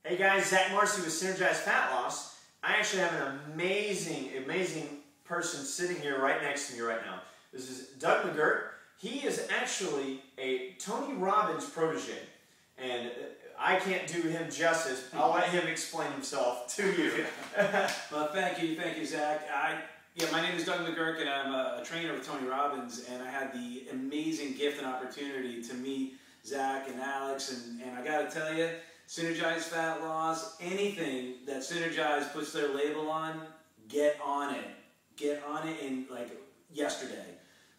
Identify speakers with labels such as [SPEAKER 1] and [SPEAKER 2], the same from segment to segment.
[SPEAKER 1] Hey guys, Macy with Synergize Fat Loss. I actually have an amazing person sitting here right next to me right now. This is Doug McGuirk. He is actually a Tony Robbins protege, and I can't do him justice. I'll let him explain himself to you.
[SPEAKER 2] Well, thank you, Zach. My name is Doug McGuirk, and I'm a trainer with Tony Robbins, and I had the amazing gift and opportunity to meet Zach and Alex, and I got to tell you, Synergize Fat Loss, anything that Synergize puts their label on, get on it. Get on it in like yesterday.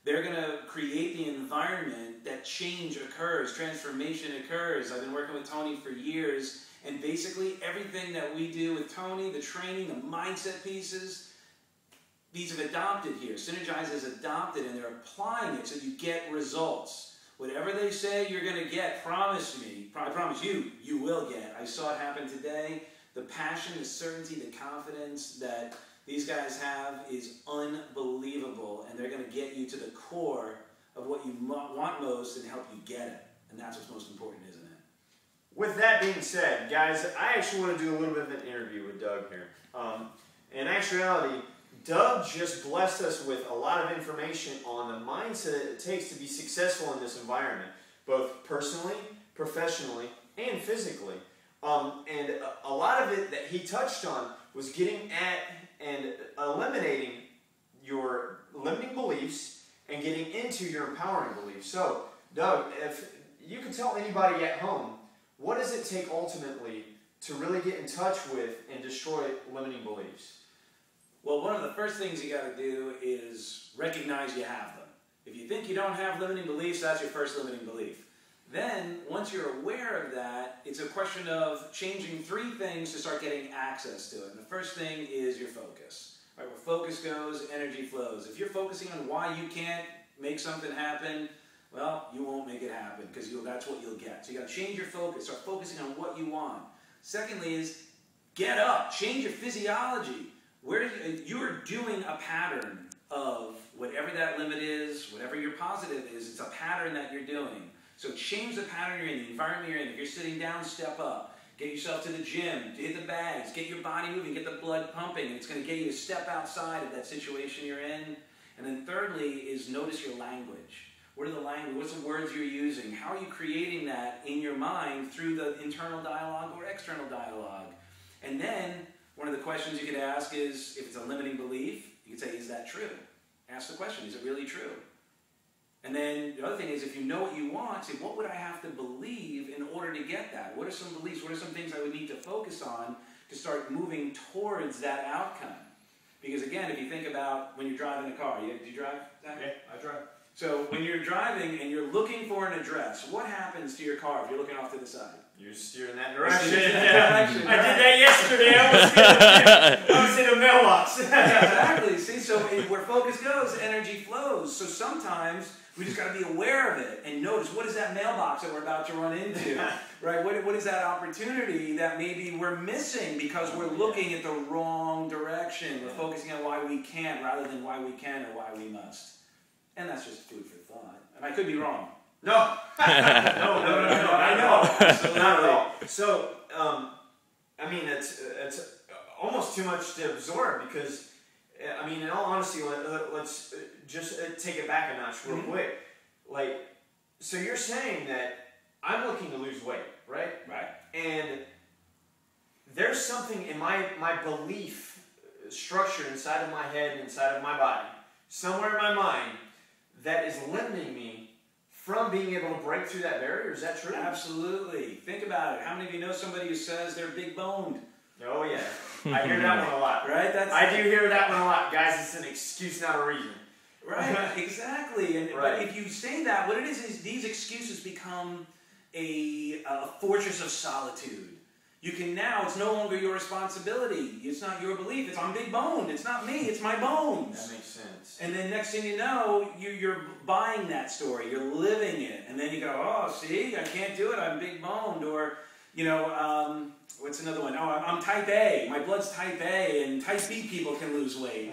[SPEAKER 2] They're going to create the environment that change occurs, transformation occurs. I've been working with Tony for years, and basically everything that we do with Tony, the training, the mindset pieces, these have adopted here. Synergize has adopted, and they're applying it so you get results. Whatever they say you're going to get, promise me, I promise you, you will get. I saw it happen today. The passion, the certainty, the confidence that these guys have is unbelievable, and they're going to get you to the core of what you want most and help you get it. And that's what's most important, isn't it?
[SPEAKER 1] With that being said, guys, I actually want to do a little bit of an interview with Doug here. In actuality, Doug just blessed us with a lot of information on the mindset it takes to be successful in this environment, both personally, professionally, and physically. And a lot of it that he touched on was getting at and eliminating your limiting beliefs and getting into your empowering beliefs. So, Doug, if you could tell anybody at home, what does it take ultimately to really get in touch with and destroy limiting beliefs?
[SPEAKER 2] Well, one of the first things you got to do is recognize you have them. If you think you don't have limiting beliefs, that's your first limiting belief. Then, once you're aware of that, it's a question of changing three things to start getting access to it. And the first thing is your focus. Right, where focus goes, energy flows. If you're focusing on why you can't make something happen, well, you won't make it happen because that's what you'll get. So you got to change your focus. Start focusing on what you want. Secondly is get up. Change your physiology. You're doing a pattern of whatever that limit is, whatever your positive is, it's a pattern that you're doing. So change the pattern you're in, the environment you're in. If you're sitting down, step up. Get yourself to the gym, hit the bags, get your body moving, get the blood pumping. It's going to get you to step outside of that situation you're in. And then thirdly is notice your language. What are the language? What's the words you're using? How are you creating that in your mind through the internal dialogue or external dialogue? And then one of the questions you could ask is, if it's a limiting belief, you could say, is that true? Ask the question, is it really true? And then the other thing is, if you know what you want, say, what would I have to believe in order to get that? What are some beliefs? What are some things I would need to focus on to start moving towards that outcome? Because again, if you think about when you're driving a car, do you drive? Zach?
[SPEAKER 1] Yeah, I drive.
[SPEAKER 2] So when you're driving and you're looking for an address, what happens to your car if you're looking off to the side?
[SPEAKER 1] You're steering that direction.
[SPEAKER 2] I did
[SPEAKER 1] that yesterday. I was in a mailbox.
[SPEAKER 2] Exactly. See, so where focus goes, energy flows. So sometimes we just got to be aware of it and notice, what is that mailbox that we're about to run into? Right? What is that opportunity that maybe we're missing because we're looking at the wrong direction? We're focusing on why we can't rather than why we can or why we must. And that's just food for thought. And I could be wrong.
[SPEAKER 1] No. No, I know. Absolutely. Not at all. So, I mean, it's almost too much to absorb because, I mean, in all honesty, let's just take it back a notch real quick. Like, so you're saying that I'm looking to lose weight, right?
[SPEAKER 2] Right.
[SPEAKER 1] And there's something in my belief structure inside of my head and inside of my body, somewhere in my mind, that is limiting me from being able to break through that barrier. Is that true?
[SPEAKER 2] Absolutely. Think about it. How many of you know somebody who says they're big boned?
[SPEAKER 1] Oh, yeah. I hear that one a lot.
[SPEAKER 2] Right?
[SPEAKER 1] I do hear that one a lot. Guys, it's an excuse, not a reason.
[SPEAKER 2] Right, exactly. And
[SPEAKER 1] right.
[SPEAKER 2] But if you say that, what it is these excuses become a fortress of solitude. You can now, it's no longer your responsibility. It's not your belief. It's I'm big boned. It's not me. It's my bones.
[SPEAKER 1] That makes sense.
[SPEAKER 2] And then next thing you know, you're buying that story. You're living it. And then you go, oh, see, I can't do it. I'm big boned. Or, you know, what's another one? Oh, I'm type A. My blood's type A. And type B people can lose weight.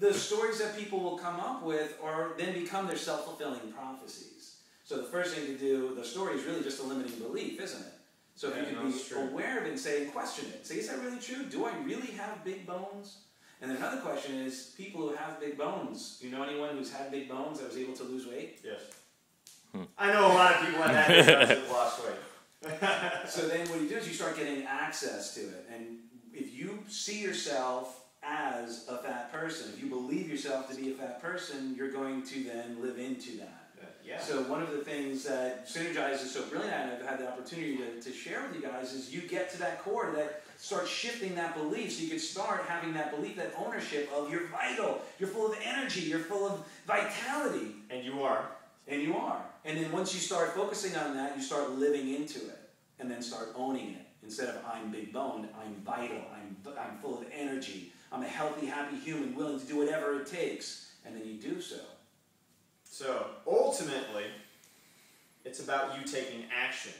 [SPEAKER 2] The stories that people will come up with then become their self-fulfilling prophecies. So the first thing to do, the story is really just a limiting belief, isn't it? So if you can be aware of it and say, and question it. Say, is that really true? Do I really have big bones? And then another question is, people who have big bones, do you know anyone who's had big bones that was able to lose weight?
[SPEAKER 1] Yes. I know a lot of people that had big bones that lost weight.
[SPEAKER 2] So then what you do is you start getting access to it. And if you see yourself as a fat person, if you believe yourself to be a fat person, you're going to then live into that.
[SPEAKER 1] Yeah.
[SPEAKER 2] So one of the things that Synergize is so brilliant at, and I've had the opportunity to share with you guys, is you get to that core that starts shifting that belief, so you can start having that belief, that ownership of you're vital, you're full of energy, you're full of vitality.
[SPEAKER 1] And you are.
[SPEAKER 2] And you are. And then once you start focusing on that, you start living into it, and then start owning it. Instead of I'm big boned, I'm vital, I'm full of energy, I'm a healthy, happy human willing to do whatever it takes, and then you do so.
[SPEAKER 1] So, ultimately, it's about you taking action.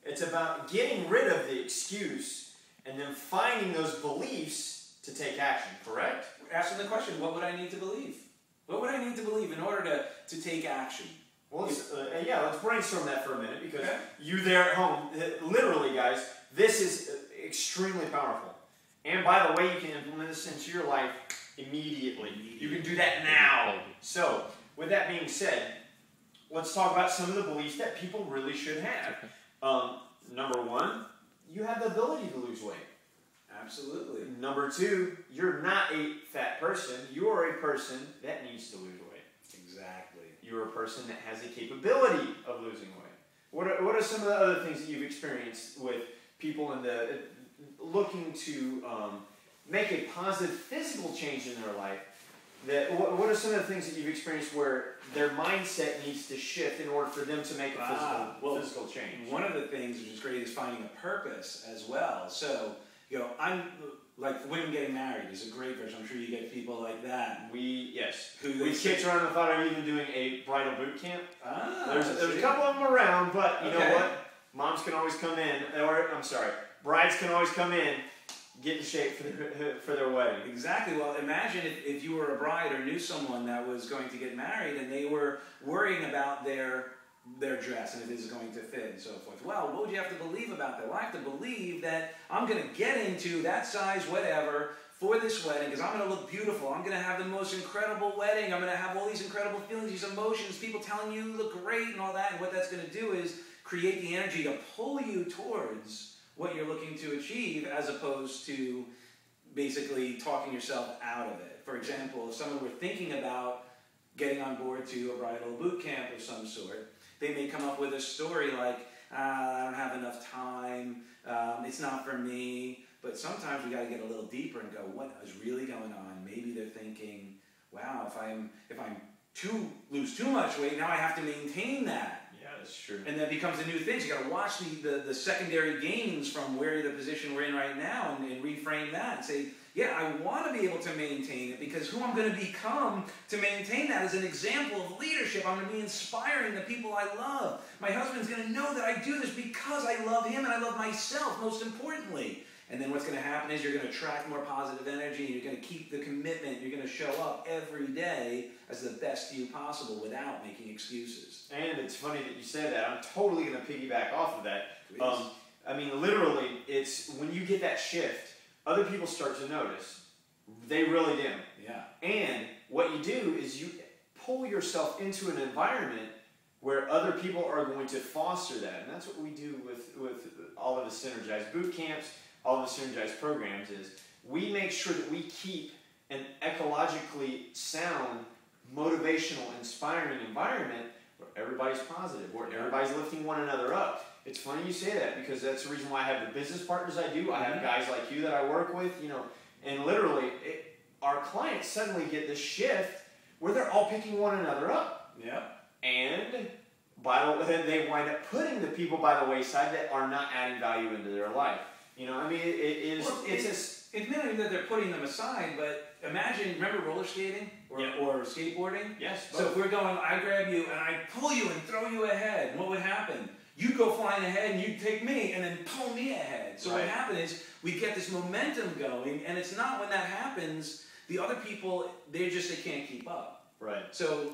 [SPEAKER 1] It's about getting rid of the excuse and then finding those beliefs to take action, correct?
[SPEAKER 2] Asking the question, what would I need to believe? What would I need to believe in order to take action?
[SPEAKER 1] Well, let's brainstorm that for a minute, because you there at home, literally, guys, this is extremely powerful. And by the way, you can implement this into your life immediately. You can do that now. So, with that being said, let's talk about some of the beliefs that people really should have. Number one, you have the ability to lose weight.
[SPEAKER 2] Absolutely.
[SPEAKER 1] Number two, you're not a fat person. You are a person that needs to lose weight.
[SPEAKER 2] Exactly.
[SPEAKER 1] You're a person that has the capability of losing weight. What are some of the other things that you've experienced with people in the looking to make a positive physical change in their life? What are some of the things that you've experienced where their mindset needs to shift in order for them to make a physical change?
[SPEAKER 2] One of the things which is great is finding a purpose as well. So, I'm like women getting married is a great version. I'm sure you get people like that.
[SPEAKER 1] We kicked around the thought of even doing a bridal boot camp. There's a couple of them around, but you know what? Moms can always come in, brides can always come in, get in shape for their wedding.
[SPEAKER 2] Exactly. Well, imagine if you were a bride or knew someone that was going to get married and they were worrying about their dress and if it is going to fit and so forth. Well, what would you have to believe about that? Well, I have to believe that I'm going to get into that size whatever for this wedding because I'm going to look beautiful. I'm going to have the most incredible wedding. I'm going to have all these incredible feelings, these emotions, people telling you look great and all that. And what that's going to do is create the energy to pull you towards what you're looking to achieve as opposed to basically talking yourself out of it. For example, if someone were thinking about getting on board to a bridal boot camp of some sort, they may come up with a story like, I don't have enough time, it's not for me. But sometimes we got to get a little deeper and go, what is really going on? Maybe they're thinking, wow, if I'm lose too much weight, now I have to maintain that.
[SPEAKER 1] Yeah, that's true.
[SPEAKER 2] And that becomes a new thing. So you got to watch the secondary gains from where the position we're in right now and reframe that and say, yeah, I want to be able to maintain it because who I'm going to become to maintain that is an example of leadership. I'm going to be inspiring the people I love. My husband's going to know that I do this because I love him and I love myself, most importantly. And then what's going to happen is you're going to attract more positive energy and you're going to keep the commitment. You're going to show up every day as the best you possible without making excuses.
[SPEAKER 1] And it's funny that you said that. I'm totally going to piggyback off of that.
[SPEAKER 2] Please.
[SPEAKER 1] Literally, it's when you get that shift, other people start to notice. They really do.
[SPEAKER 2] Yeah.
[SPEAKER 1] And what you do is you pull yourself into an environment where other people are going to foster that. And that's what we do with all of the Synergize boot camps, all of the Synergize programs is we make sure that we keep an ecologically sound, motivational, inspiring environment where everybody's positive, where everybody's lifting one another up. It's funny you say that because that's the reason why I have the business partners I do. I have guys like you that I work with, and literally our clients suddenly get this shift where they're all picking one another up.
[SPEAKER 2] Yeah.
[SPEAKER 1] And they wind up putting the people by the wayside that are not adding value into their life.
[SPEAKER 2] It's not even that they're putting them aside, but imagine, remember roller skating or skateboarding?
[SPEAKER 1] Yes.
[SPEAKER 2] So if we're going, I grab you and I pull you and throw you ahead, what would happen? You go flying ahead and you take me and then pull me ahead. So what happened is we get this momentum going, and it's not when that happens, the other people, they can't keep up.
[SPEAKER 1] Right.
[SPEAKER 2] So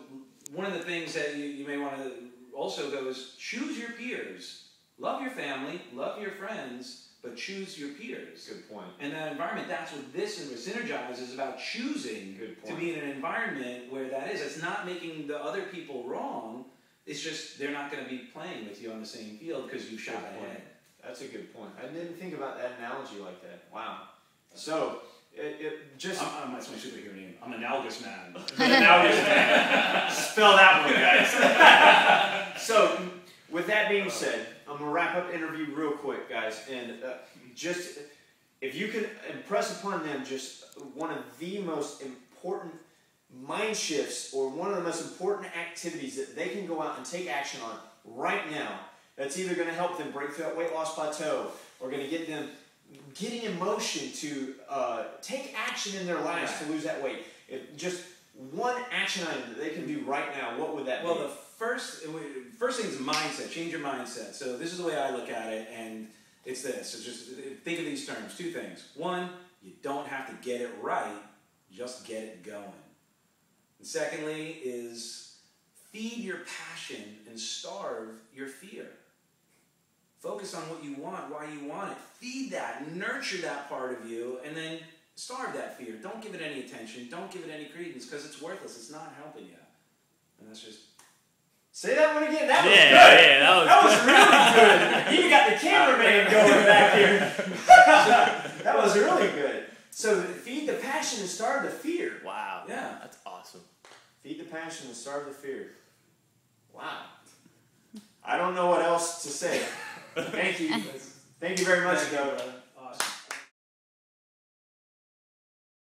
[SPEAKER 2] one of the things that you may want to also go is choose your peers. Love your family, love your friends, but choose your peers.
[SPEAKER 1] Good point.
[SPEAKER 2] And that environment, that's what this and Synergize is about, choosing to be in an environment where that is. It's not making the other people wrong. It's just they're not going to be playing with you on the same field because you shot ahead.
[SPEAKER 1] That's a good point. I didn't think about that analogy like that. Wow. So, it just...
[SPEAKER 2] That's my superhero name. I'm analogous man. Analogous man. Spell that one, guys.
[SPEAKER 1] So, with that being said, I'm going to wrap up the interview real quick, guys. And just, if you can impress upon them just one of the most important mind shifts or one of the most important activities that they can go out and take action on right now, that's either going to help them break through that weight loss plateau or going to get them getting in motion to take action in their lives to lose that weight. If just one action item that they can do right now, what would that be?
[SPEAKER 2] Well, the first thing is mindset. Change your mindset. So this is the way I look at it, and it's this. So just think of these terms. Two things. One, you don't have to get it right. Just get it going. And secondly is feed your passion and starve your fear. Focus on what you want, why you want it. Feed that, nurture that part of you, and then starve that fear. Don't give it any attention. Don't give it any credence because it's worthless. It's not helping you. And that's just...
[SPEAKER 1] Say that one again. That was good.
[SPEAKER 3] Yeah, that was
[SPEAKER 1] really good. You got the cameraman going back here. That was really good. So feed the passion and starve the fear.
[SPEAKER 3] Wow.
[SPEAKER 2] Yeah.
[SPEAKER 3] That's awesome.
[SPEAKER 1] Feed the passion and starve the fear. Wow. I don't know what else to say. Thank you. Thank you very much, Doug.